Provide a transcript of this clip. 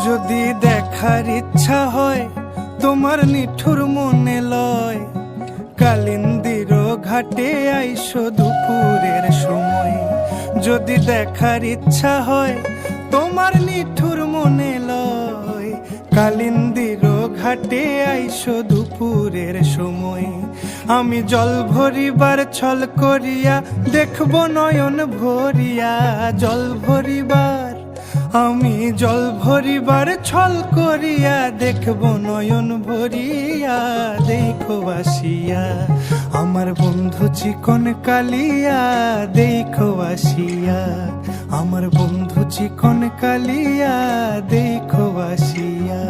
যদি দেখার ইচ্ছা হয় তোমার নিঠুর মনে লয়, কালিন্দির ঘাটে আইসো দুপুরের সময়। যদি দেখার ইচ্ছা হয় তোমার নিঠুর মনে লয়, কালিন্দির ঘাটে আইসো দুপুরের সময়। আমি জল ভরিবার ছল করিয়া দেখব নয়ন ভরিয়া, জল ভরিবার আমি জল ভরিবার ছল করিয়া দেখব নয়ন ভরিয়া। দেখো আসিয়া আমার বন্ধু চিকন কালিয়া, দেখো আসিয়া আমার বন্ধু চিকন কালিয়া, দেখো আসিয়া।